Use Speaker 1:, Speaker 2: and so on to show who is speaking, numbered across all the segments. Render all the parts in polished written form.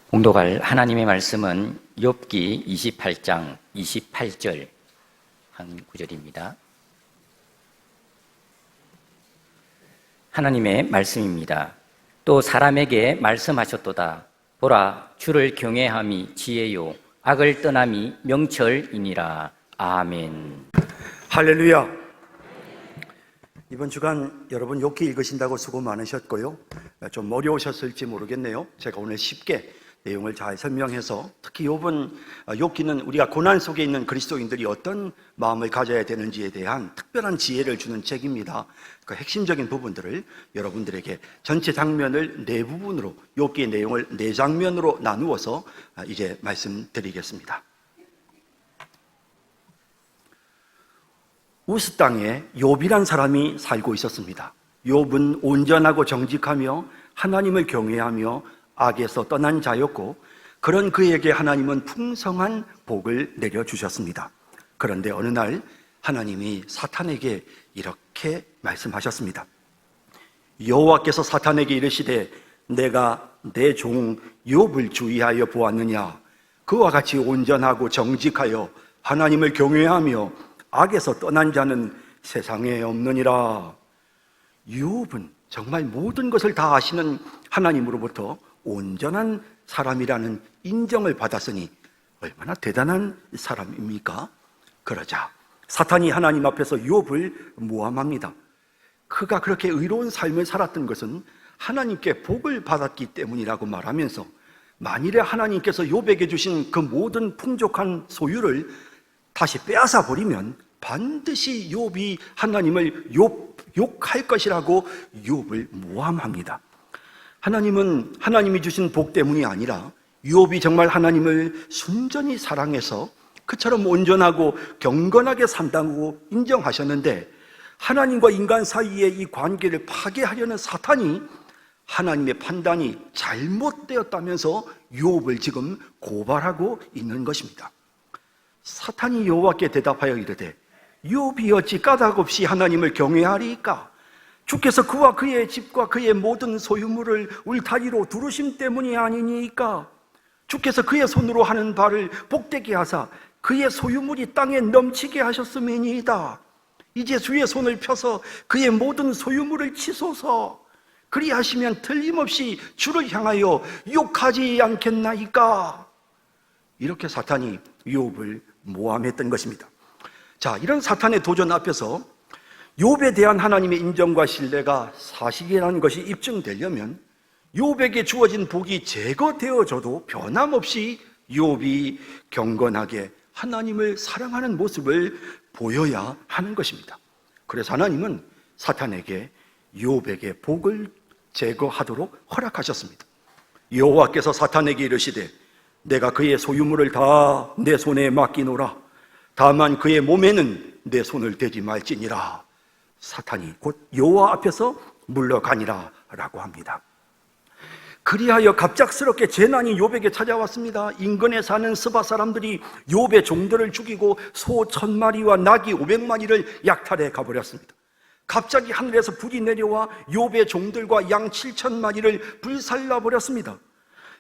Speaker 1: 봉독할 하나님의 말씀은 욥기 28장 28절 한 구절입니다. 하나님의 말씀입니다. 또 사람에게 말씀하셨도다. 보라, 주를 경외함이 지혜요 악을 떠남이 명철이니라. 아멘.
Speaker 2: 할렐루야. 이번 주간 여러분 욥기 읽으신다고 수고 많으셨고요. 좀 어려우셨을지 모르겠네요. 제가 오늘 쉽게 내용을 잘 설명해서, 특히 욥기는 우리가 고난 속에 있는 그리스도인들이 어떤 마음을 가져야 되는지에 대한 특별한 지혜를 주는 책입니다. 그 핵심적인 부분들을 여러분들에게 전체 장면을 네 부분으로, 욥기의 내용을 네 장면으로 나누어서 이제 말씀드리겠습니다. 우스 땅에 욥이란 사람이 살고 있었습니다. 욥은 온전하고 정직하며 하나님을 경외하며 악에서 떠난 자였고, 그런 그에게 하나님은 풍성한 복을 내려주셨습니다. 그런데 어느 날 하나님이 사탄에게 이렇게 말씀하셨습니다. 여호와께서 사탄에게 이르시되 내가 내 종 욥을 주의하여 보았느냐? 그와 같이 온전하고 정직하여 하나님을 경외하며 악에서 떠난 자는 세상에 없느니라. 욥은 정말 모든 것을 다 아시는 하나님으로부터 온전한 사람이라는 인정을 받았으니 얼마나 대단한 사람입니까? 그러자 사탄이 하나님 앞에서 욥을 모함합니다. 그가 그렇게 의로운 삶을 살았던 것은 하나님께 복을 받았기 때문이라고 말하면서, 만일에 하나님께서 욥에게 주신 그 모든 풍족한 소유를 다시 빼앗아 버리면 반드시 욥이 하나님을 욕할 것이라고 욥을 모함합니다. 하나님은 하나님이 주신 복 때문이 아니라 욥이 정말 하나님을 순전히 사랑해서 그처럼 온전하고 경건하게 산다고 인정하셨는데, 하나님과 인간 사이의 이 관계를 파괴하려는 사탄이 하나님의 판단이 잘못되었다면서 욥을 지금 고발하고 있는 것입니다. 사탄이 여호와께 대답하여 이르되 욥이 어찌 까닭없이 하나님을 경외하리이까? 주께서 그와 그의 집과 그의 모든 소유물을 울타리로 두르심 때문이 아니니까? 주께서 그의 손으로 하는 바를 복되게 하사 그의 소유물이 땅에 넘치게 하셨음이니이다. 이제 주의 손을 펴서 그의 모든 소유물을 치소서. 그리하시면 틀림없이 주를 향하여 욕하지 않겠나이까? 이렇게 사탄이 욥을 모함했던 것입니다. 자, 이런 사탄의 도전 앞에서 욥에 대한 하나님의 인정과 신뢰가 사실이라는 것이 입증되려면 욥에게 주어진 복이 제거되어져도 변함없이 욥이 경건하게 하나님을 사랑하는 모습을 보여야 하는 것입니다. 그래서 하나님은 사탄에게 욥에게 복을 제거하도록 허락하셨습니다. 여호와께서 사탄에게 이르시되 내가 그의 소유물을 다 내 손에 맡기노라. 다만 그의 몸에는 내 손을 대지 말지니라. 사탄이 곧 여호와 앞에서 물러가니라 라고 합니다. 그리하여 갑작스럽게 재난이 욥에게 찾아왔습니다. 인근에 사는 스바 사람들이 욥의 종들을 죽이고 소 1000마리와 나귀 500마리를 약탈해 가버렸습니다. 갑자기 하늘에서 불이 내려와 욥의 종들과 양 7000마리를 불살라버렸습니다.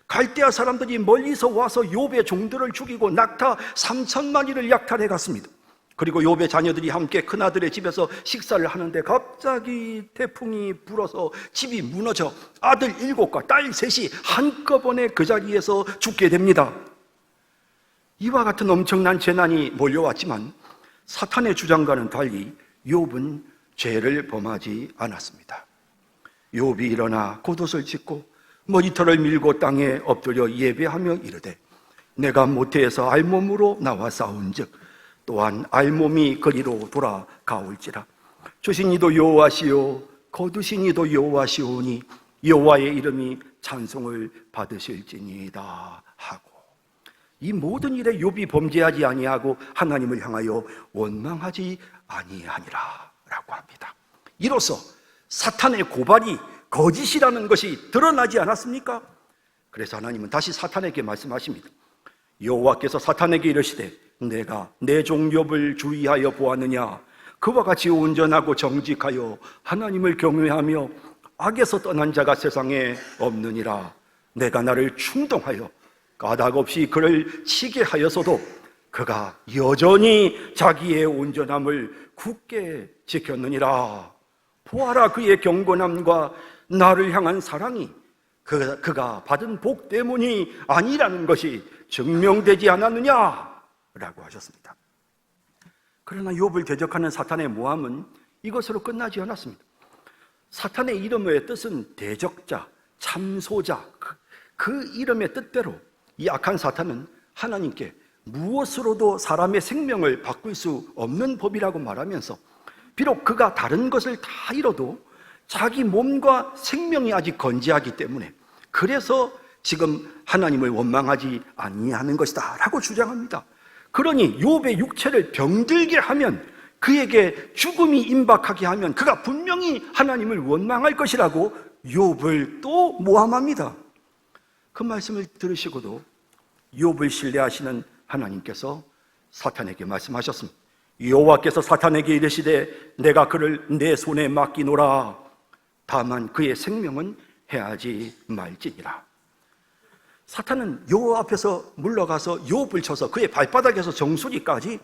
Speaker 2: 갈대아 사람들이 멀리서 와서 욥의 종들을 죽이고 낙타 3000마리를 약탈해 갔습니다. 그리고 욥의 자녀들이 함께 큰아들의 집에서 식사를 하는데 갑자기 태풍이 불어서 집이 무너져 아들 7과 딸 3이 한꺼번에 그 자리에서 죽게 됩니다. 이와 같은 엄청난 재난이 몰려왔지만 사탄의 주장과는 달리 욥은 죄를 범하지 않았습니다. 욥이 일어나 겉옷을 찢고 머리털을 밀고 땅에 엎드려 예배하며 이르되 내가 모태에서 알몸으로 나와 싸운즉 또한 알몸이 거리로 돌아가올지라. 주신 이도 여호와시요 거두신 이도 여호와시오니 여호와의 이름이 찬송을 받으실지니이다 하고, 이 모든 일에 욥이 범죄하지 아니하고 하나님을 향하여 원망하지 아니하니라 라고 합니다. 이로써 사탄의 고발이 거짓이라는 것이 드러나지 않았습니까? 그래서 하나님은 다시 사탄에게 말씀하십니다. 여호와께서 사탄에게 이르시되 내가 내 종 욥을 주의하여 보았느냐? 그와 같이 온전하고 정직하여 하나님을 경외하며 악에서 떠난 자가 세상에 없느니라. 내가 나를 충동하여 까닭없이 그를 치게 하여서도 그가 여전히 자기의 온전함을 굳게 지켰느니라. 보아라, 그의 경건함과 나를 향한 사랑이 그가 받은 복 때문이 아니라는 것이 증명되지 않았느냐라고 하셨습니다. 그러나 욥을 대적하는 사탄의 모함은 이것으로 끝나지 않았습니다. 사탄의 이름의 뜻은 대적자, 참소자, 그 이름의 뜻대로 이 악한 사탄은 하나님께 무엇으로도 사람의 생명을 바꿀 수 없는 법이라고 말하면서 비록 그가 다른 것을 다 잃어도 자기 몸과 생명이 아직 건재하기 때문에 그래서 지금 하나님을 원망하지 아니하는 것이다 라고 주장합니다. 그러니 욥의 육체를 병들게 하면, 그에게 죽음이 임박하게 하면 그가 분명히 하나님을 원망할 것이라고 욥을 또 모함합니다. 그 말씀을 들으시고도 욥을 신뢰하시는 하나님께서 사탄에게 말씀하셨습니다. 여호와께서 사탄에게 이르시되 내가 그를 내 손에 맡기노라. 다만 그의 생명은 해하지 말지니라. 사탄은 여호와 앞에서 물러가서 욥을 쳐서 그의 발바닥에서 정수리까지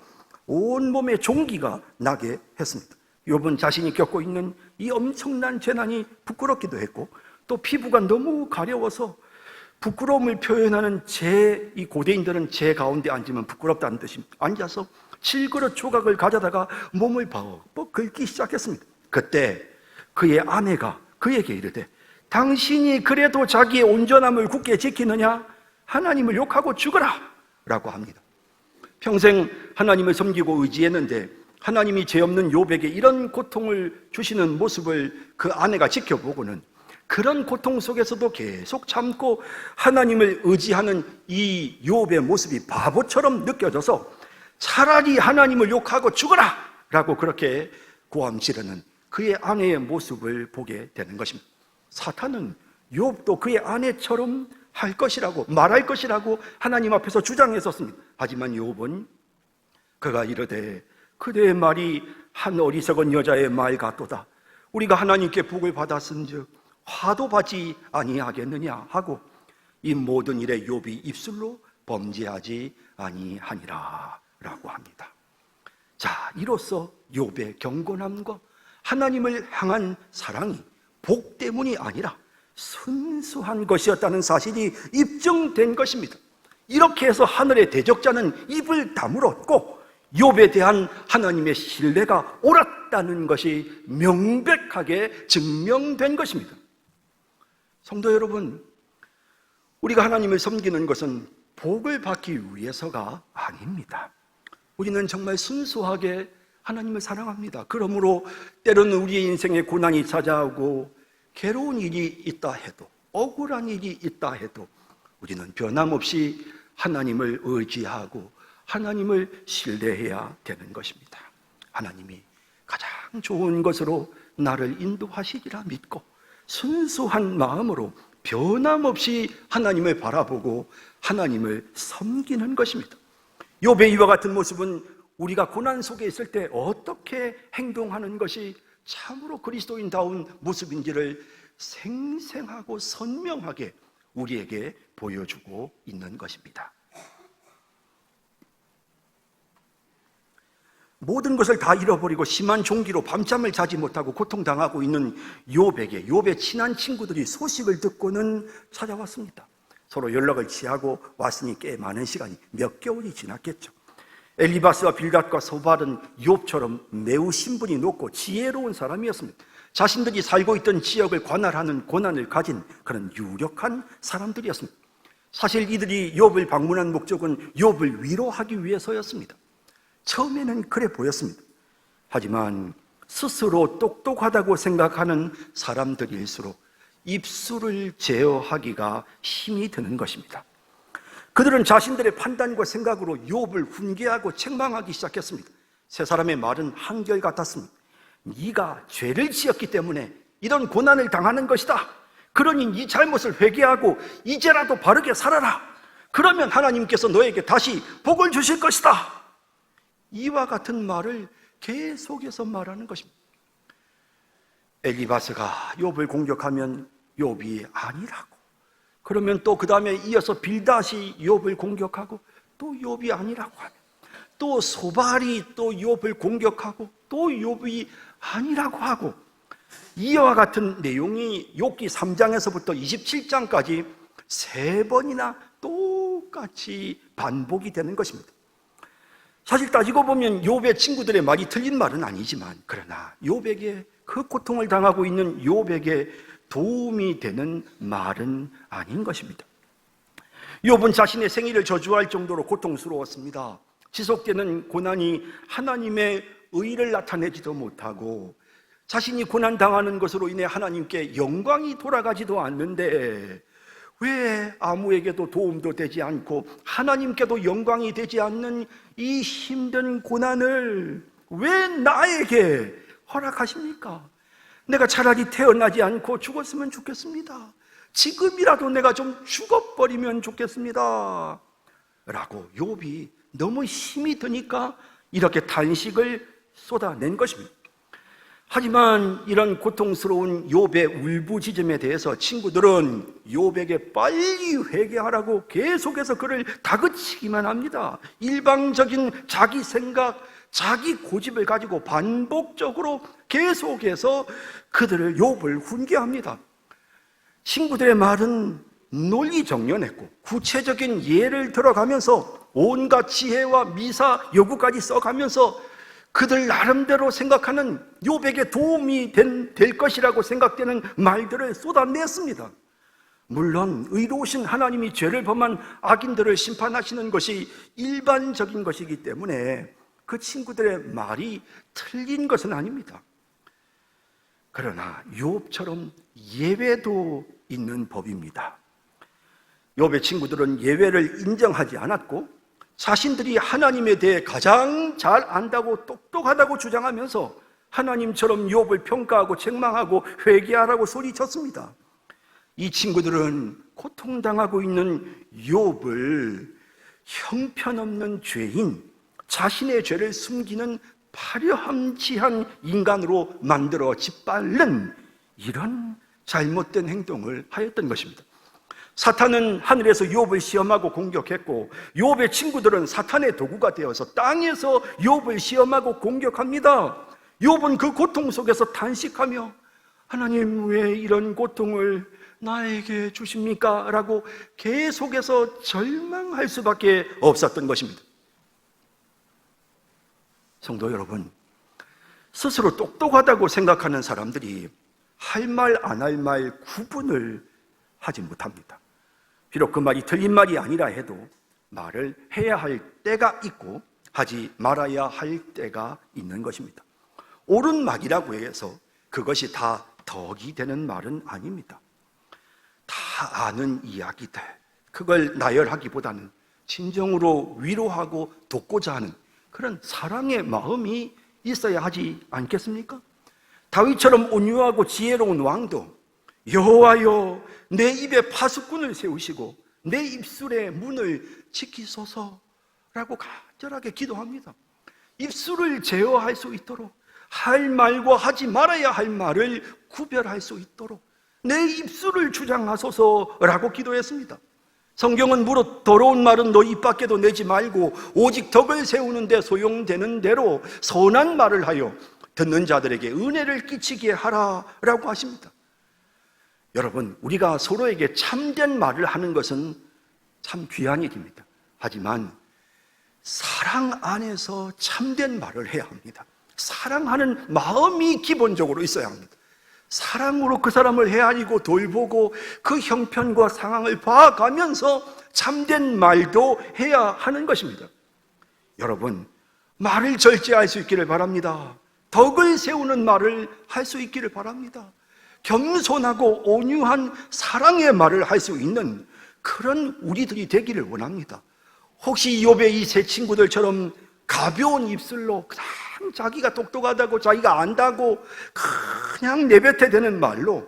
Speaker 2: 온몸에 종기가 나게 했습니다. 욥은 자신이 겪고 있는 이 엄청난 재난이 부끄럽기도 했고, 또 피부가 너무 가려워서 부끄러움을 표현하는 이 고대인들은 제 가운데 앉으면 부끄럽다는 뜻입니다. 앉아서 7그릇 조각을 가져다가 몸을 벅벅 긁기 시작했습니다. 그때 그의 아내가 그에게 이르되 당신이 그래도 자기의 온전함을 굳게 지키느냐? 하나님을 욕하고 죽어라 라고 합니다. 평생 하나님을 섬기고 의지했는데 하나님이 죄 없는 욥에게 이런 고통을 주시는 모습을 그 아내가 지켜보고는 그런 고통 속에서도 계속 참고 하나님을 의지하는 이 욥의 모습이 바보처럼 느껴져서 차라리 하나님을 욕하고 죽어라 라고 그렇게 고함 지르는 그의 아내의 모습을 보게 되는 것입니다. 사탄은 욥도 그의 아내처럼 할 것이라고, 말할 것이라고 하나님 앞에서 주장했었습니다. 하지만 욥은 그가 이르되 그대의 말이 한 어리석은 여자의 말 같도다. 우리가 하나님께 복을 받았은즉 화도 받지 아니하겠느냐 하고 이 모든 일에 욥이 입술로 범죄하지 아니하니라 라고 합니다. 자, 이로써 욥의 경건함과 하나님을 향한 사랑이 복 때문이 아니라 순수한 것이었다는 사실이 입증된 것입니다. 이렇게 해서 하늘의 대적자는 입을 다물었고 욥에 대한 하나님의 신뢰가 옳았다는 것이 명백하게 증명된 것입니다. 성도 여러분, 우리가 하나님을 섬기는 것은 복을 받기 위해서가 아닙니다. 우리는 정말 순수하게 하나님을 사랑합니다. 그러므로 때로는 우리의 인생에 고난이 찾아오고 괴로운 일이 있다 해도, 억울한 일이 있다 해도 우리는 변함없이 하나님을 의지하고 하나님을 신뢰해야 되는 것입니다. 하나님이 가장 좋은 것으로 나를 인도하시리라 믿고 순수한 마음으로 변함없이 하나님을 바라보고 하나님을 섬기는 것입니다. 욥의 이와 같은 모습은 우리가 고난 속에 있을 때 어떻게 행동하는 것이 참으로 그리스도인다운 모습인지를 생생하고 선명하게 우리에게 보여주고 있는 것입니다. 모든 것을 다 잃어버리고 심한 종기로 밤잠을 자지 못하고 고통당하고 있는 욥에게 욥의 친한 친구들이 소식을 듣고는 찾아왔습니다. 서로 연락을 취하고 왔으니 꽤 많은 시간이 몇 개월이 지났겠죠. 엘리바스와 빌닷과 소발은 욥처럼 매우 신분이 높고 지혜로운 사람이었습니다. 자신들이 살고 있던 지역을 관할하는 권한을 가진 그런 유력한 사람들이었습니다. 사실 이들이 욥을 방문한 목적은 욥을 위로하기 위해서였습니다. 처음에는 그래 보였습니다. 하지만 스스로 똑똑하다고 생각하는 사람들일수록 입술을 제어하기가 힘이 드는 것입니다. 그들은 자신들의 판단과 생각으로 욥을 훈계하고 책망하기 시작했습니다. 세 사람의 말은 한결같았습니다. 네가 죄를 지었기 때문에 이런 고난을 당하는 것이다. 그러니 네 잘못을 회개하고 이제라도 바르게 살아라. 그러면 하나님께서 너에게 다시 복을 주실 것이다. 이와 같은 말을 계속해서 말하는 것입니다. 엘리바스가 욥을 공격하면 욥이 아니라고, 그러면 또 그 다음에 이어서 빌닷이 욥을 공격하고 또 욥이 아니라고 하면, 또 소발이 또 욥을 공격하고 또 욥이 아니라고 하고, 이와 같은 내용이 욥기 3장에서부터 27장까지 3번이나 똑같이 반복이 되는 것입니다. 사실 따지고 보면 욥의 친구들의 말이 틀린 말은 아니지만, 그러나 욥에게, 그 고통을 당하고 있는 욥에게 도움이 되는 말은 아닌 것입니다. 욥은 자신의 생일을 저주할 정도로 고통스러웠습니다. 지속되는 고난이 하나님의 의를 나타내지도 못하고 자신이 고난당하는 것으로 인해 하나님께 영광이 돌아가지도 않는데, 왜 아무에게도 도움도 되지 않고 하나님께도 영광이 되지 않는 이 힘든 고난을 왜 나에게 허락하십니까? 내가 차라리 태어나지 않고 죽었으면 좋겠습니다. 지금이라도 내가 좀 죽어버리면 좋겠습니다. 라고 욥이 너무 힘이 드니까 이렇게 단식을 쏟아낸 것입니다. 하지만 이런 고통스러운 욥의 울부짖음에 대해서 친구들은 욥에게 빨리 회개하라고 계속해서 그를 다그치기만 합니다. 일방적인 자기 생각, 자기 고집을 가지고 반복적으로 계속해서 그들을, 욥을 훈계합니다. 친구들의 말은 논리정연했고 구체적인 예를 들어가면서 온갖 지혜와 미사 여구까지 써가면서 그들 나름대로 생각하는, 욥에게 도움이 될 것이라고 생각되는 말들을 쏟아냈습니다. 물론 의로우신 하나님이 죄를 범한 악인들을 심판하시는 것이 일반적인 것이기 때문에 그 친구들의 말이 틀린 것은 아닙니다. 그러나 욥처럼 예외도 있는 법입니다. 욥의 친구들은 예외를 인정하지 않았고 자신들이 하나님에 대해 가장 잘 안다고, 똑똑하다고 주장하면서 하나님처럼 욥을 평가하고 책망하고 회개하라고 소리쳤습니다. 이 친구들은 고통당하고 있는 욥을 형편없는 죄인, 자신의 죄를 숨기는 파렴치한 인간으로 만들어 짓밟는 이런 잘못된 행동을 하였던 것입니다. 사탄은 하늘에서 욥을 시험하고 공격했고 욥의 친구들은 사탄의 도구가 되어서 땅에서 욥을 시험하고 공격합니다. 욥은 그 고통 속에서 탄식하며, 하나님 왜 이런 고통을 나에게 주십니까? 라고 계속해서 절망할 수밖에 없었던 것입니다. 성도 여러분, 스스로 똑똑하다고 생각하는 사람들이 할 말 안 할 말 구분을 하지 못합니다. 비록 그 말이 틀린 말이 아니라 해도 말을 해야 할 때가 있고 하지 말아야 할 때가 있는 것입니다. 옳은 말이라고 해서 그것이 다 덕이 되는 말은 아닙니다. 다 아는 이야기들, 그걸 나열하기보다는 진정으로 위로하고 돕고자 하는 그런 사랑의 마음이 있어야 하지 않겠습니까? 다윗처럼 온유하고 지혜로운 왕도 여호와여 내 입에 파수꾼을 세우시고 내 입술의 문을 지키소서라고 간절하게 기도합니다. 입술을 제어할 수 있도록, 할 말과 하지 말아야 할 말을 구별할 수 있도록 내 입술을 주장하소서라고 기도했습니다. 성경은 무릇 더러운 말은 너 입 밖에도 내지 말고 오직 덕을 세우는 데 소용되는 대로 선한 말을 하여 듣는 자들에게 은혜를 끼치게 하라라고 하십니다. 여러분, 우리가 서로에게 참된 말을 하는 것은 참 귀한 일입니다. 하지만 사랑 안에서 참된 말을 해야 합니다. 사랑하는 마음이 기본적으로 있어야 합니다. 사랑으로 그 사람을 헤아리고 돌보고 그 형편과 상황을 봐가면서 참된 말도 해야 하는 것입니다. 여러분, 말을 절제할 수 있기를 바랍니다. 덕을 세우는 말을 할 수 있기를 바랍니다. 겸손하고 온유한 사랑의 말을 할 수 있는 그런 우리들이 되기를 원합니다. 혹시 욥의 이 세 친구들처럼 가벼운 입술로 그냥 자기가 똑똑하다고 자기가 안다고 그냥 내뱉어대는 말로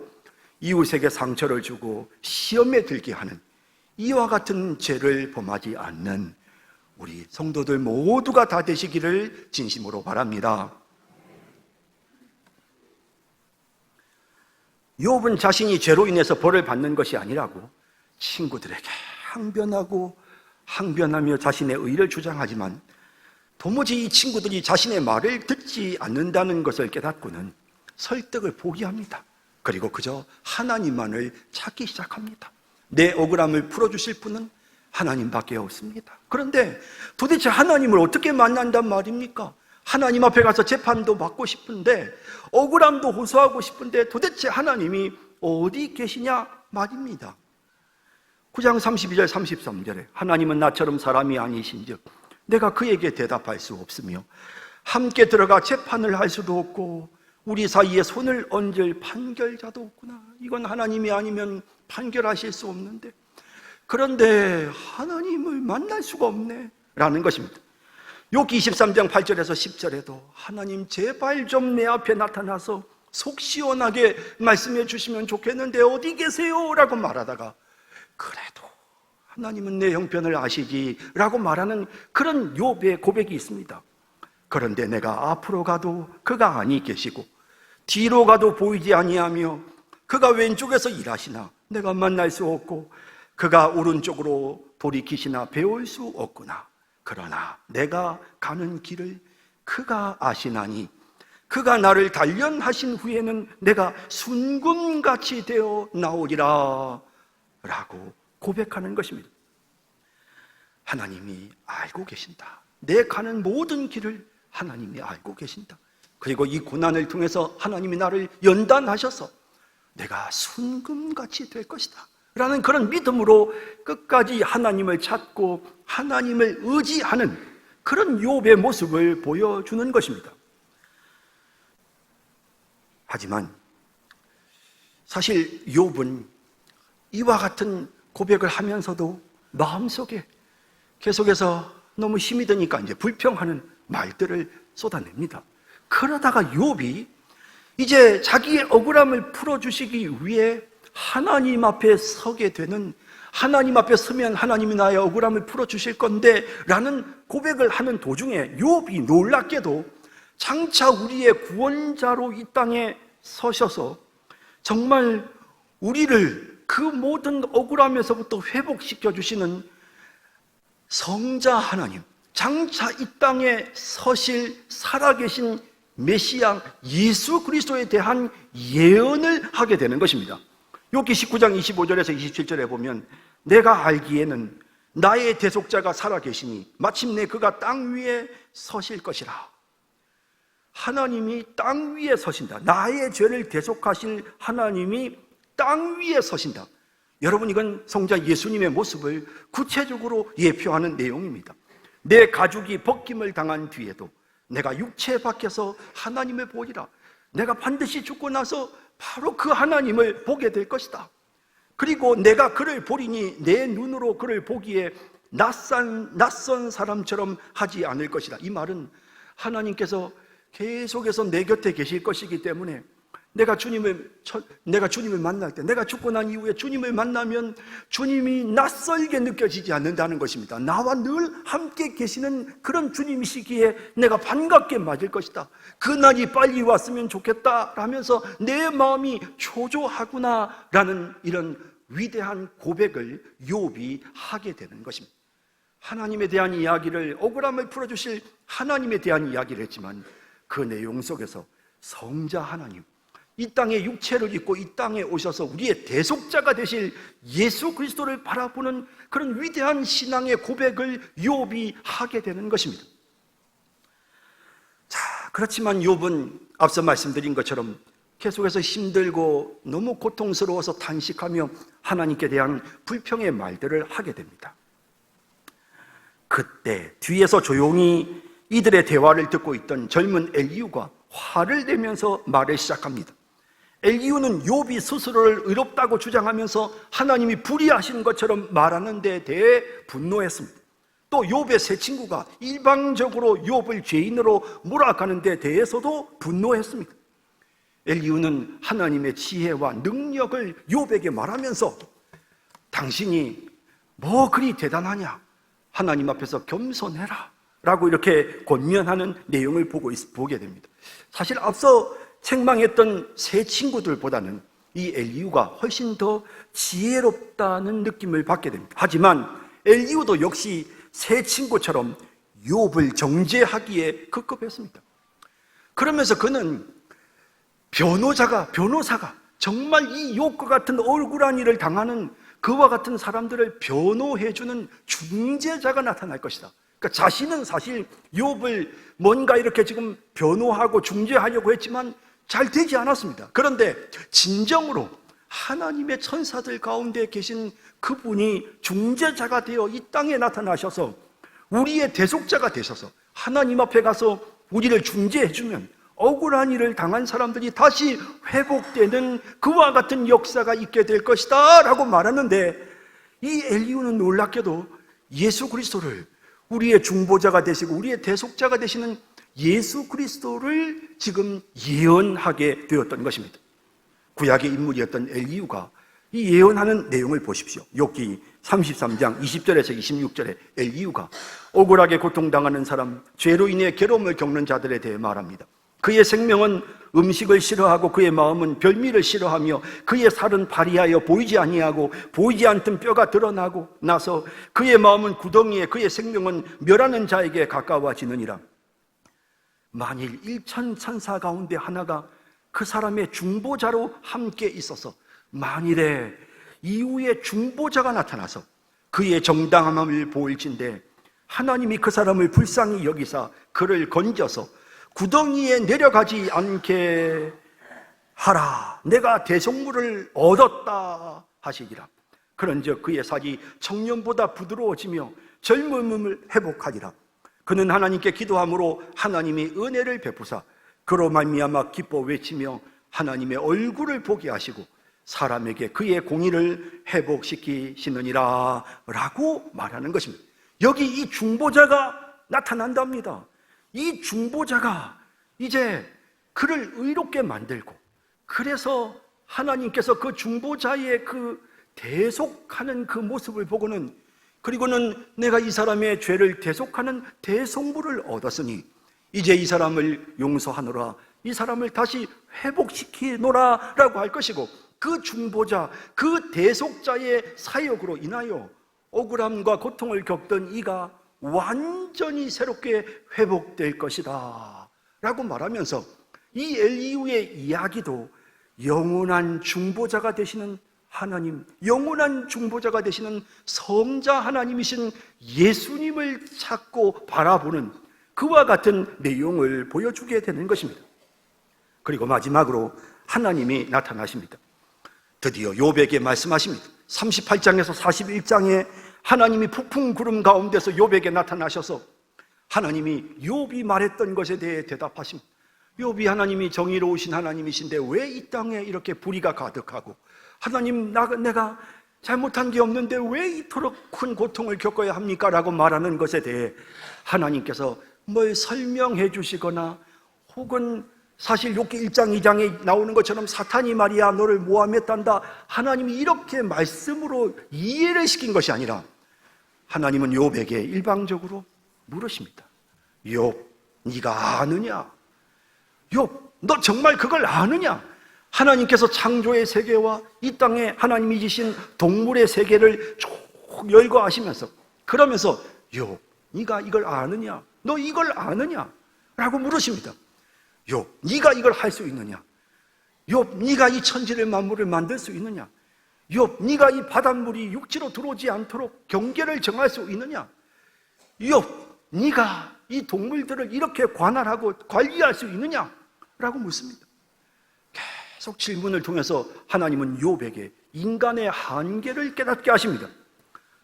Speaker 2: 이웃에게 상처를 주고 시험에 들게 하는 이와 같은 죄를 범하지 않는 우리 성도들 모두가 다 되시기를 진심으로 바랍니다. 욥은 자신이 죄로 인해서 벌을 받는 것이 아니라고 친구들에게 항변하며 자신의 의를 주장하지만 도무지 이 친구들이 자신의 말을 듣지 않는다는 것을 깨닫고는 설득을 포기합니다. 그리고 그저 하나님만을 찾기 시작합니다. 내 억울함을 풀어주실 분은 하나님밖에 없습니다. 그런데 도대체 하나님을 어떻게 만난단 말입니까? 하나님 앞에 가서 재판도 받고 싶은데, 억울함도 호소하고 싶은데 도대체 하나님이 어디 계시냐 말입니다. 9장 32절 33절에 하나님은 나처럼 사람이 아니신즉 내가 그에게 대답할 수 없으며 함께 들어가 재판을 할 수도 없고 우리 사이에 손을 얹을 판결자도 없구나. 이건 하나님이 아니면 판결하실 수 없는데, 그런데 하나님을 만날 수가 없네 라는 것입니다. 욥기 23장 8절에서 10절에도 하나님 제발 좀 내 앞에 나타나서 속 시원하게 말씀해 주시면 좋겠는데 어디 계세요? 라고 말하다가 그래도 하나님은 내 형편을 아시지 라고 말하는 그런 욥의 고백이 있습니다. 그런데 내가 앞으로 가도 그가 아니 계시고 뒤로 가도 보이지 아니하며 그가 왼쪽에서 일하시나 내가 만날 수 없고 그가 오른쪽으로 돌이키시나 배울 수 없구나. 그러나 내가 가는 길을 그가 아시나니 그가 나를 단련하신 후에는 내가 순금같이 되어 나오리라 라고 고백하는 것입니다. 하나님이 알고 계신다. 내 가는 모든 길을 하나님이 알고 계신다. 그리고 이 고난을 통해서 하나님이 나를 연단하셔서 내가 순금같이 될 것이다 라는 그런 믿음으로 끝까지 하나님을 찾고 하나님을 의지하는 그런 욥의 모습을 보여주는 것입니다. 하지만 사실 욥은 이와 같은 고백을 하면서도 마음속에 계속해서 너무 힘이 드니까 이제 불평하는 말들을 쏟아냅니다. 그러다가 욥이 이제 자기의 억울함을 풀어주시기 위해 하나님 앞에 서게 되는, 하나님 앞에 서면 하나님이 나의 억울함을 풀어주실 건데 라는 고백을 하는 도중에 욥이 놀랍게도 장차 우리의 구원자로 이 땅에 서셔서 정말 우리를 그 모든 억울함에서부터 회복시켜 주시는 성자 하나님, 장차 이 땅에 서실 살아계신 메시아 예수 그리스도에 대한 예언을 하게 되는 것입니다. 욥기 19장 25절에서 27절에 보면 내가 알기에는 나의 대속자가 살아계시니 마침내 그가 땅 위에 서실 것이라. 하나님이 땅 위에 서신다. 나의 죄를 대속하실 하나님이 땅 위에 서신다. 여러분, 이건 성자 예수님의 모습을 구체적으로 예표하는 내용입니다. 내 가죽이 벗김을 당한 뒤에도 내가 육체 밖에서 하나님을 보리라. 내가 반드시 죽고 나서 바로 그 하나님을 보게 될 것이다. 그리고 내가 그를 보리니 내 눈으로 그를 보기에 낯선 사람처럼 하지 않을 것이다. 이 말은 하나님께서 계속해서 내 곁에 계실 것이기 때문에 내가 주님을 만날 때, 내가 죽고 난 이후에 주님을 만나면 주님이 낯설게 느껴지지 않는다는 것입니다. 나와 늘 함께 계시는 그런 주님이시기에 내가 반갑게 맞을 것이다. 그날이 빨리 왔으면 좋겠다 라면서 내 마음이 초조하구나 라는 이런 위대한 고백을 욥이 하게 되는 것입니다. 하나님에 대한 이야기를, 억울함을 풀어주실 하나님에 대한 이야기를 했지만 그 내용 속에서 성자 하나님, 이 땅에 육체를 입고 이 땅에 오셔서 우리의 대속자가 되실 예수 그리스도를 바라보는 그런 위대한 신앙의 고백을 욥이 하게 되는 것입니다. 자, 그렇지만 욥은 앞서 말씀드린 것처럼 계속해서 힘들고 너무 고통스러워서 탄식하며 하나님께 대한 불평의 말들을 하게 됩니다. 그때 뒤에서 조용히 이들의 대화를 듣고 있던 젊은 엘리후가 화를 내면서 말을 시작합니다. 엘리후는 욥이 스스로를 의롭다고 주장하면서 하나님이 불의하신 것처럼 말하는 데 대해 분노했습니다. 또 욥의 세 친구가 일방적으로 욥을 죄인으로 몰아가는 데 대해서도 분노했습니다. 엘리후는 하나님의 지혜와 능력을 욥에게 말하면서 당신이 뭐 그리 대단하냐, 하나님 앞에서 겸손해라 라고 이렇게 권면하는 내용을 보게 됩니다. 사실 앞서 책망했던 세 친구들보다는 이 엘리후가 훨씬 더 지혜롭다는 느낌을 받게 됩니다. 하지만 엘리후도 역시 새 친구처럼 욥을 정죄하기에 급급했습니다. 그러면서 그는 변호사가 정말 이 욥과 같은 억울한 일을 당하는 그와 같은 사람들을 변호해주는 중재자가 나타날 것이다. 그러니까 자신은 사실 욥을 뭔가 이렇게 지금 변호하고 중재하려고 했지만 잘 되지 않았습니다. 그런데 진정으로 하나님의 천사들 가운데 계신 그분이 중재자가 되어 이 땅에 나타나셔서 우리의 대속자가 되셔서 하나님 앞에 가서 우리를 중재해주면 억울한 일을 당한 사람들이 다시 회복되는 그와 같은 역사가 있게 될 것이다 라고 말하는데, 이 엘리후는 놀랍게도 예수 그리스도를 우리의 중보자가 되시고 우리의 대속자가 되시는 예수 그리스도를 지금 예언하게 되었던 것입니다. 구약의 인물이었던 엘리후가 이 예언하는 내용을 보십시오. 욥기 33장 20절에서 26절에 엘리후가 억울하게 고통당하는 사람, 죄로 인해 괴로움을 겪는 자들에 대해 말합니다. 그의 생명은 음식을 싫어하고 그의 마음은 별미를 싫어하며 그의 살은 파리하여 보이지 아니하고 보이지 않던 뼈가 드러나고 나서 그의 마음은 구덩이에 그의 생명은 멸하는 자에게 가까워지느니라. 만일 1천 천사 가운데 하나가 그 사람의 중보자로 함께 있어서 만일에 이후에 중보자가 나타나서 그의 정당함을 보일진데 하나님이 그 사람을 불쌍히 여기사 그를 건져서 구덩이에 내려가지 않게 하라. 내가 대속물을 얻었다 하시기라. 그런즉 그의 살이 청년보다 부드러워지며 젊음을 회복하리라. 그는 하나님께 기도함으로 하나님이 은혜를 베푸사 그로 말미암아 기뻐 외치며 하나님의 얼굴을 보게 하시고 사람에게 그의 공의를 회복시키시느니라 라고 말하는 것입니다. 여기 이 중보자가 나타난답니다. 이 중보자가 이제 그를 의롭게 만들고, 그래서 하나님께서 그 중보자의 그 대속하는 그 모습을 보고는, 그리고는 내가 이 사람의 죄를 대속하는 대속물을 얻었으니 이제 이 사람을 용서하노라, 이 사람을 다시 회복시키노라 라고 할 것이고, 그 중보자, 그 대속자의 사역으로 인하여 억울함과 고통을 겪던 이가 완전히 새롭게 회복될 것이다 라고 말하면서 이 엘리후의 이야기도 영원한 중보자가 되시는 하나님, 영원한 중보자가 되시는 성자 하나님이신 예수님을 찾고 바라보는 그와 같은 내용을 보여주게 되는 것입니다. 그리고 마지막으로 하나님이 나타나십니다. 드디어 욥에게 말씀하십니다. 38장에서 41장에 하나님이 폭풍 구름 가운데서 욥에게 나타나셔서 하나님이 욥이 말했던 것에 대해 대답하십니다. 욥이 하나님이 정의로우신 하나님이신데 왜 이 땅에 이렇게 불의가 가득하고, 하나님 내가 잘못한 게 없는데 왜 이토록 큰 고통을 겪어야 합니까? 라고 말하는 것에 대해 하나님께서 뭘 설명해 주시거나, 혹은 사실 욥기 1장 2장에 나오는 것처럼 사탄이 말이야 너를 모함했단다, 하나님이 이렇게 말씀으로 이해를 시킨 것이 아니라 하나님은 욥에게 일방적으로 물으십니다. 욥, 네가 아느냐? 욥, 너 정말 그걸 아느냐? 하나님께서 창조의 세계와 이 땅에 하나님이 지신 동물의 세계를 쭉 열거하시면서, 그러면서 욥, 네가 이걸 아느냐? 너 이걸 아느냐? 라고 물으십니다. 욥, 네가 이걸 할 수 있느냐? 욥, 네가 이 천지를 만물을 만들 수 있느냐? 욥, 네가 이 바닷물이 육지로 들어오지 않도록 경계를 정할 수 있느냐? 욥, 네가 이 동물들을 이렇게 관할하고 관리할 수 있느냐? 라고 묻습니다. 계속 질문을 통해서 하나님은 욥에게 인간의 한계를 깨닫게 하십니다.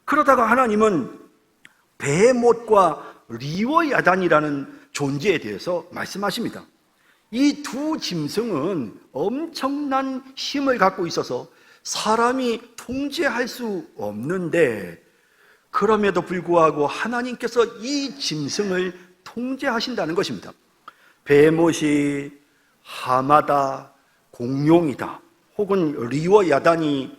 Speaker 2: 그러다가 하나님은 베못과 리워야단이라는 존재에 대해서 말씀하십니다. 이 두 짐승은 엄청난 힘을 갖고 있어서 사람이 통제할 수 없는데, 그럼에도 불구하고 하나님께서 이 짐승을 통제하신다는 것입니다. 베못이 하마다, 공룡이다, 혹은 리워야단이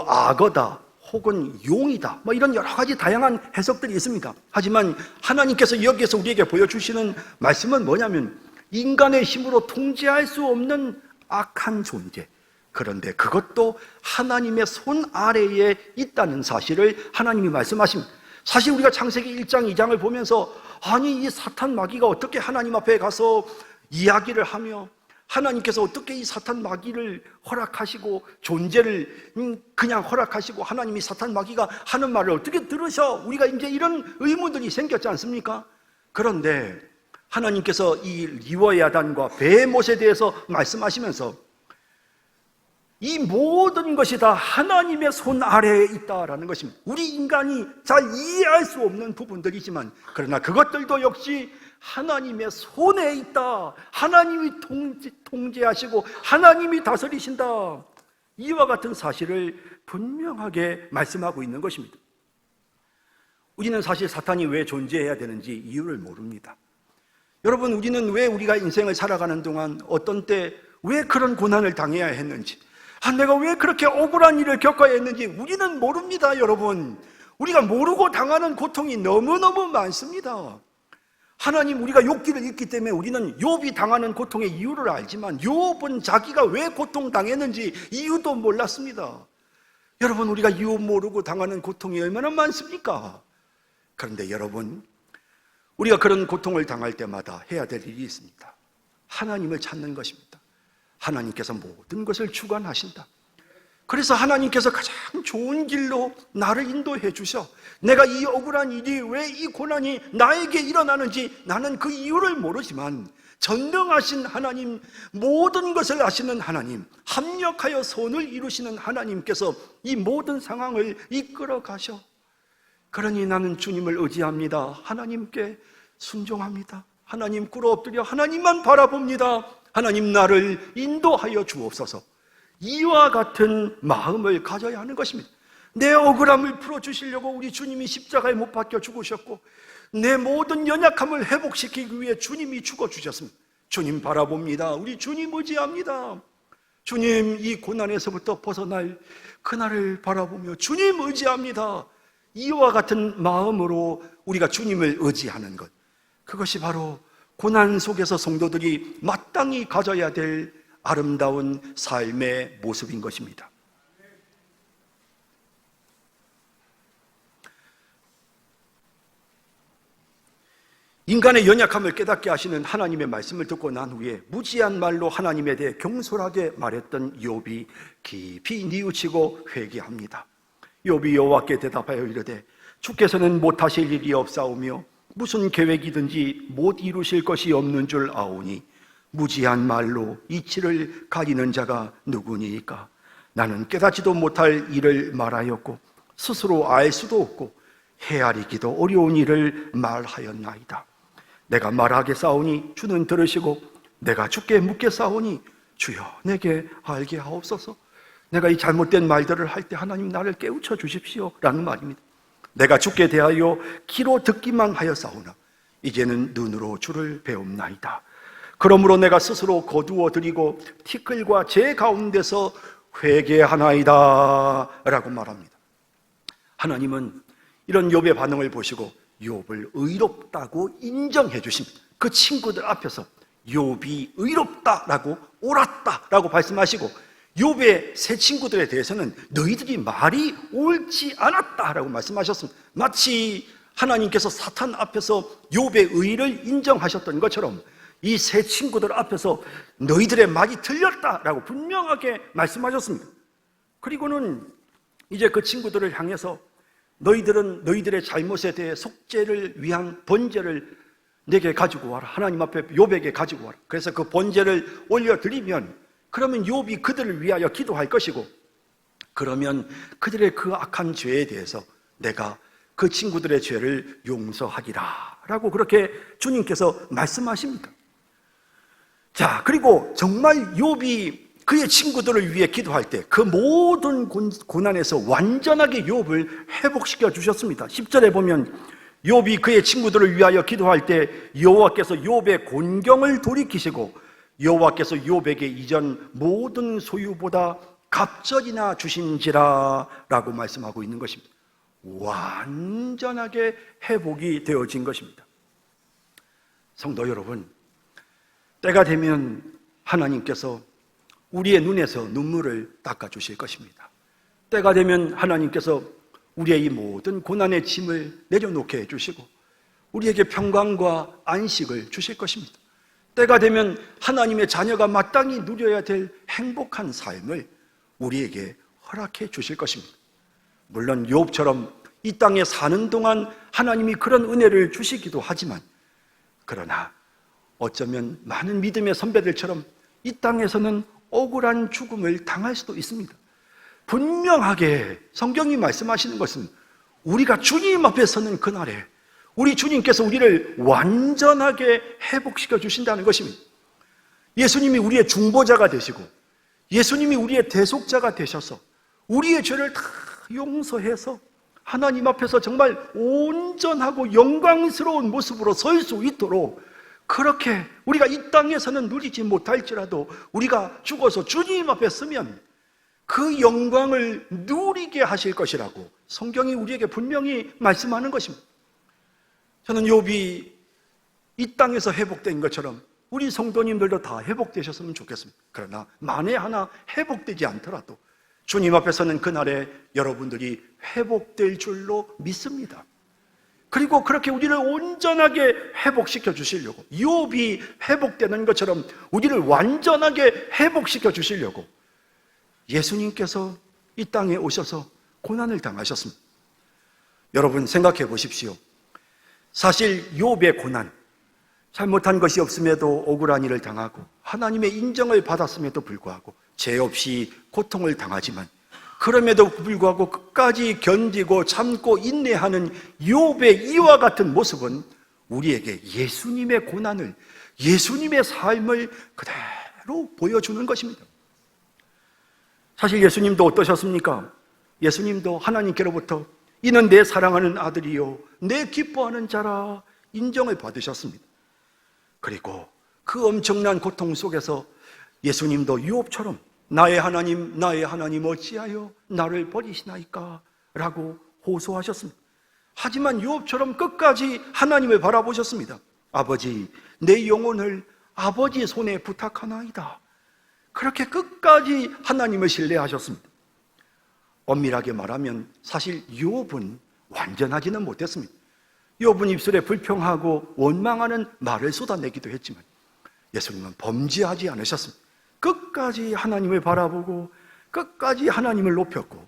Speaker 2: 악어다, 혹은 용이다, 이런 여러 가지 다양한 해석들이 있습니다. 하지만 하나님께서 여기에서 우리에게 보여주시는 말씀은 뭐냐면, 인간의 힘으로 통제할 수 없는 악한 존재, 그런데 그것도 하나님의 손 아래에 있다는 사실을 하나님이 말씀하십니다. 사실 우리가 창세기 1장, 2장을 보면서 아니 이 사탄 마귀가 어떻게 하나님 앞에 가서 이야기를 하며 하나님께서 어떻게 이 사탄 마귀를 허락하시고 존재를 그냥 허락하시고 하나님이 사탄 마귀가 하는 말을 어떻게 들으셔? 우리가 이제 이런 의문들이 생겼지 않습니까? 그런데 하나님께서 이 리와 야단과 베못에 대해서 말씀하시면서 이 모든 것이 다 하나님의 손 아래에 있다라는 것입니다. 우리 인간이 잘 이해할 수 없는 부분들이지만 그러나 그것들도 역시 하나님의 손에 있다. 하나님이 통제하시고 하나님이 다스리신다. 이와 같은 사실을 분명하게 말씀하고 있는 것입니다. 우리는 사실 사탄이 왜 존재해야 되는지 이유를 모릅니다. 여러분, 우리는 왜 우리가 인생을 살아가는 동안 어떤 때 왜 그런 고난을 당해야 했는지, 내가 왜 그렇게 억울한 일을 겪어야 했는지 우리는 모릅니다. 여러분, 우리가 모르고 당하는 고통이 너무너무 많습니다. 하나님, 우리가 욥기를 읽기 때문에 우리는 욥이 당하는 고통의 이유를 알지만 욥은 자기가 왜 고통당했는지 이유도 몰랐습니다. 여러분, 우리가 이유 모르고 당하는 고통이 얼마나 많습니까? 그런데 여러분, 우리가 그런 고통을 당할 때마다 해야 될 일이 있습니다. 하나님을 찾는 것입니다. 하나님께서 모든 것을 주관하신다. 그래서 하나님께서 가장 좋은 길로 나를 인도해 주셔. 내가 이 억울한 일이 왜 이 고난이 나에게 일어나는지 나는 그 이유를 모르지만 전능하신 하나님, 모든 것을 아시는 하나님, 합력하여 선을 이루시는 하나님께서 이 모든 상황을 이끌어 가셔. 그러니 나는 주님을 의지합니다. 하나님께 순종합니다. 하나님 꿇어 엎드려 하나님만 바라봅니다. 하나님, 나를 인도하여 주옵소서. 이와 같은 마음을 가져야 하는 것입니다. 내 억울함을 풀어주시려고 우리 주님이 십자가에 못 박혀 죽으셨고 내 모든 연약함을 회복시키기 위해 주님이 죽어주셨습니다. 주님 바라봅니다. 우리 주님 의지합니다. 주님, 이 고난에서부터 벗어날 그날을 바라보며 주님 의지합니다. 이와 같은 마음으로 우리가 주님을 의지하는 것, 그것이 바로 고난 속에서 성도들이 마땅히 가져야 될 아름다운 삶의 모습인 것입니다. 인간의 연약함을 깨닫게 하시는 하나님의 말씀을 듣고 난 후에 무지한 말로 하나님에 대해 경솔하게 말했던 욥이 깊이 뉘우치고 회개합니다. 욥이 여호와께 대답하여 이르되 주께서는 못하실 일이 없사오며 무슨 계획이든지 못 이루실 것이 없는 줄 아오니 무지한 말로 이치를 가리는 자가 누구니이까? 나는 깨닫지도 못할 일을 말하였고 스스로 알 수도 없고 헤아리기도 어려운 일을 말하였나이다. 내가 말하겠사오니 주는 들으시고 내가 주께 묻겠사오니 주여 내게 알게 하옵소서. 내가 이 잘못된 말들을 할 때 하나님 나를 깨우쳐 주십시오 라는 말입니다. 내가 주께 대하여 귀로 듣기만 하였사오나 이제는 눈으로 주를 배움나이다. 그러므로 내가 스스로 거두어 드리고 티끌과 제 가운데서 회개하나이다 라고 말합니다. 하나님은 이런 욥의 반응을 보시고 욥을 의롭다고 인정해 주십니다. 그 친구들 앞에서 욥이 의롭다라고 옳았다라고 말씀하시고 욥의 세 친구들에 대해서는 너희들이 말이 옳지 않았다라고 말씀하셨습니다. 마치 하나님께서 사탄 앞에서 욥의 의를 인정하셨던 것처럼 이 세 친구들 앞에서 너희들의 말이 틀렸다라고 분명하게 말씀하셨습니다. 그리고는 이제 그 친구들을 향해서 너희들은 너희들의 잘못에 대해 속죄를 위한 번제를 내게 가지고 와라. 하나님 앞에 욥에게 가지고 와라. 그래서 그 번제를 올려드리면 그러면 욥이 그들을 위하여 기도할 것이고 그러면 그들의 그 악한 죄에 대해서 내가 그 친구들의 죄를 용서하리라 라고 그렇게 주님께서 말씀하십니다. 자, 그리고 정말 욥이 그의 친구들을 위해 기도할 때 그 모든 고난에서 완전하게 욥을 회복시켜 주셨습니다. 10절에 보면 욥이 그의 친구들을 위하여 기도할 때 여호와께서 욥의 곤경을 돌이키시고 여호와께서 욥에게 이전 모든 소유보다 갑절이나 주신지라 라고 말씀하고 있는 것입니다. 완전하게 회복이 되어진 것입니다. 성도 여러분, 때가 되면 하나님께서 우리의 눈에서 눈물을 닦아주실 것입니다. 때가 되면 하나님께서 우리의 이 모든 고난의 짐을 내려놓게 해주시고 우리에게 평강과 안식을 주실 것입니다. 때가 되면 하나님의 자녀가 마땅히 누려야 될 행복한 삶을 우리에게 허락해 주실 것입니다. 물론 욥처럼 이 땅에 사는 동안 하나님이 그런 은혜를 주시기도 하지만, 그러나 어쩌면 많은 믿음의 선배들처럼 이 땅에서는 억울한 죽음을 당할 수도 있습니다. 분명하게 성경이 말씀하시는 것은 우리가 주님 앞에 서는 그날에 우리 주님께서 우리를 완전하게 회복시켜 주신다는 것입니다. 예수님이 우리의 중보자가 되시고 예수님이 우리의 대속자가 되셔서 우리의 죄를 다 용서해서 하나님 앞에서 정말 온전하고 영광스러운 모습으로 설 수 있도록, 그렇게 우리가 이 땅에서는 누리지 못할지라도 우리가 죽어서 주님 앞에 서면 그 영광을 누리게 하실 것이라고 성경이 우리에게 분명히 말씀하는 것입니다. 저는 욥이 이 땅에서 회복된 것처럼 우리 성도님들도 다 회복되셨으면 좋겠습니다. 그러나 만에 하나 회복되지 않더라도 주님 앞에 서는 그날에 여러분들이 회복될 줄로 믿습니다. 그리고 그렇게 우리를 온전하게 회복시켜 주시려고, 욥이 회복되는 것처럼 우리를 완전하게 회복시켜 주시려고 예수님께서 이 땅에 오셔서 고난을 당하셨습니다. 여러분 생각해 보십시오. 사실 욥의 고난, 잘못한 것이 없음에도 억울한 일을 당하고 하나님의 인정을 받았음에도 불구하고 죄 없이 고통을 당하지만 그럼에도 불구하고 끝까지 견디고 참고 인내하는 욥의 이와 같은 모습은 우리에게 예수님의 고난을, 예수님의 삶을 그대로 보여주는 것입니다. 사실 예수님도 어떠셨습니까? 예수님도 하나님께로부터 이는 내 사랑하는 아들이요 내 기뻐하는 자라 인정을 받으셨습니다. 그리고 그 엄청난 고통 속에서 예수님도 욥처럼 나의 하나님 어찌하여 나를 버리시나이까? 라고 호소하셨습니다. 하지만 욥처럼 끝까지 하나님을 바라보셨습니다. 아버지, 내 영혼을 아버지 손에 부탁하나이다. 그렇게 끝까지 하나님을 신뢰하셨습니다. 엄밀하게 말하면 사실 욥은 완전하지는 못했습니다. 욥은 입술에 불평하고 원망하는 말을 쏟아내기도 했지만 예수님은 범죄하지 않으셨습니다. 끝까지 하나님을 바라보고 끝까지 하나님을 높였고,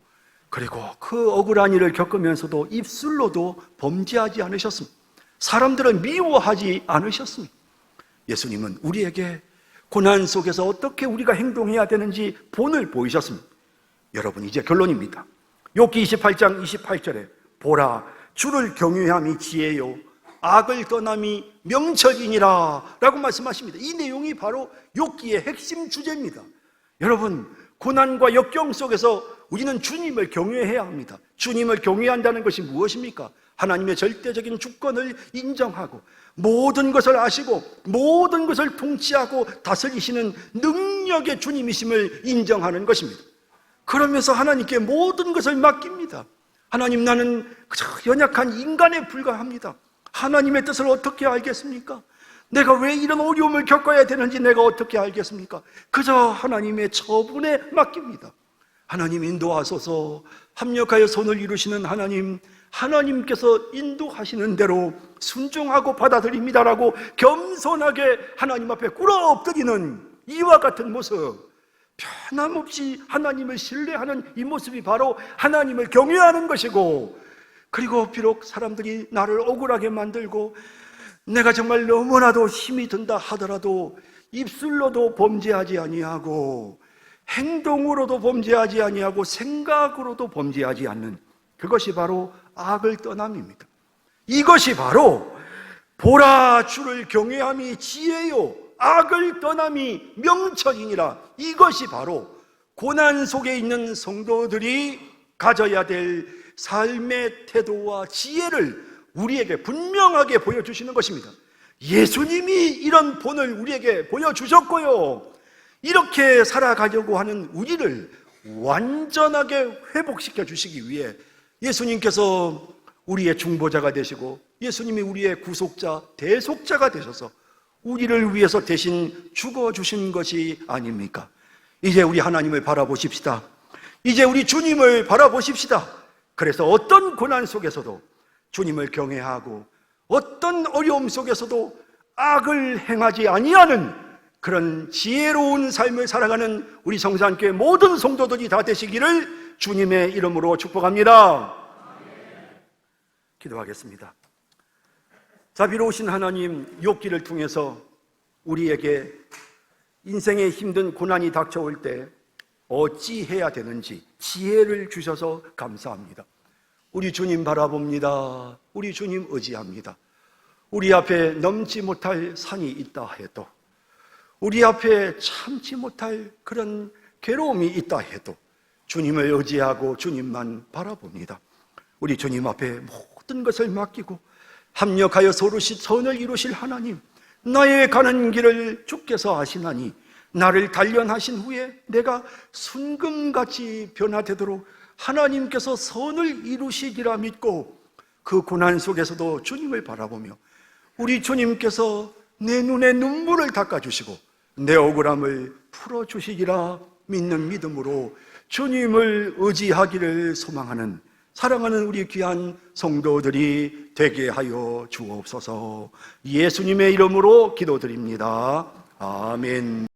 Speaker 2: 그리고 그 억울한 일을 겪으면서도 입술로도 범죄하지 않으셨습니다. 사람들을 미워하지 않으셨습니다. 예수님은 우리에게 고난 속에서 어떻게 우리가 행동해야 되는지 본을 보이셨습니다. 여러분, 이제 결론입니다. 욥기 28장 28절에 보라, 주를 경외함이 지혜요 악을 떠남이 명철이니라 라고 말씀하십니다. 이 내용이 바로 욥기의 핵심 주제입니다. 여러분, 고난과 역경 속에서 우리는 주님을 경외해야 합니다. 주님을 경외한다는 것이 무엇입니까? 하나님의 절대적인 주권을 인정하고 모든 것을 아시고 모든 것을 통치하고 다스리시는 능력의 주님이심을 인정하는 것입니다. 그러면서 하나님께 모든 것을 맡깁니다. 하나님, 나는 그저 연약한 인간에 불과합니다. 하나님의 뜻을 어떻게 알겠습니까? 내가 왜 이런 어려움을 겪어야 되는지 내가 어떻게 알겠습니까? 그저 하나님의 처분에 맡깁니다. 하나님 인도하소서. 합력하여 손을 이루시는 하나님, 하나님께서 인도하시는 대로 순종하고 받아들입니다라고 겸손하게 하나님 앞에 꿇어 엎드리는 이와 같은 모습, 변함없이 하나님을 신뢰하는 이 모습이 바로 하나님을 경외하는 것이고, 그리고 비록 사람들이 나를 억울하게 만들고 내가 정말 너무나도 힘이 든다 하더라도 입술로도 범죄하지 아니하고 행동으로도 범죄하지 아니하고 생각으로도 범죄하지 않는, 그것이 바로 악을 떠남입니다. 이것이 바로 보라, 주를 경외함이 지혜요 악을 떠남이 명철이니라. 이것이 바로 고난 속에 있는 성도들이 가져야 될 삶의 태도와 지혜를 우리에게 분명하게 보여주시는 것입니다. 예수님이 이런 본을 우리에게 보여주셨고요, 이렇게 살아가려고 하는 우리를 완전하게 회복시켜 주시기 위해 예수님께서 우리의 중보자가 되시고 예수님이 우리의 구속자, 대속자가 되셔서 우리를 위해서 대신 죽어주신 것이 아닙니까? 이제 우리 하나님을 바라보십시다. 이제 우리 주님을 바라보십시다. 그래서 어떤 고난 속에서도 주님을 경외하고 어떤 어려움 속에서도 악을 행하지 아니하는 그런 지혜로운 삶을 살아가는 우리 성산교회 모든 성도들이 다 되시기를 주님의 이름으로 축복합니다. 기도하겠습니다. 자비로우신 하나님, 욥기를 통해서 우리에게 인생의 힘든 고난이 닥쳐올 때 어찌해야 되는지 지혜를 주셔서 감사합니다. 우리 주님 바라봅니다. 우리 주님 의지합니다. 우리 앞에 넘지 못할 산이 있다 해도, 우리 앞에 참지 못할 그런 괴로움이 있다 해도 주님을 의지하고 주님만 바라봅니다. 우리 주님 앞에 모든 것을 맡기고 합력하여 선을 이루실 하나님, 나의 가는 길을 주께서 아시나니 나를 단련하신 후에 내가 순금같이 변화되도록 하나님께서 선을 이루시리라 믿고 그 고난 속에서도 주님을 바라보며 우리 주님께서 내 눈에 눈물을 닦아주시고 내 억울함을 풀어주시리라 믿는 믿음으로 주님을 의지하기를 소망하는 사랑하는 우리 귀한 성도들이 되게 하여 주옵소서. 예수님의 이름으로 기도드립니다. 아멘.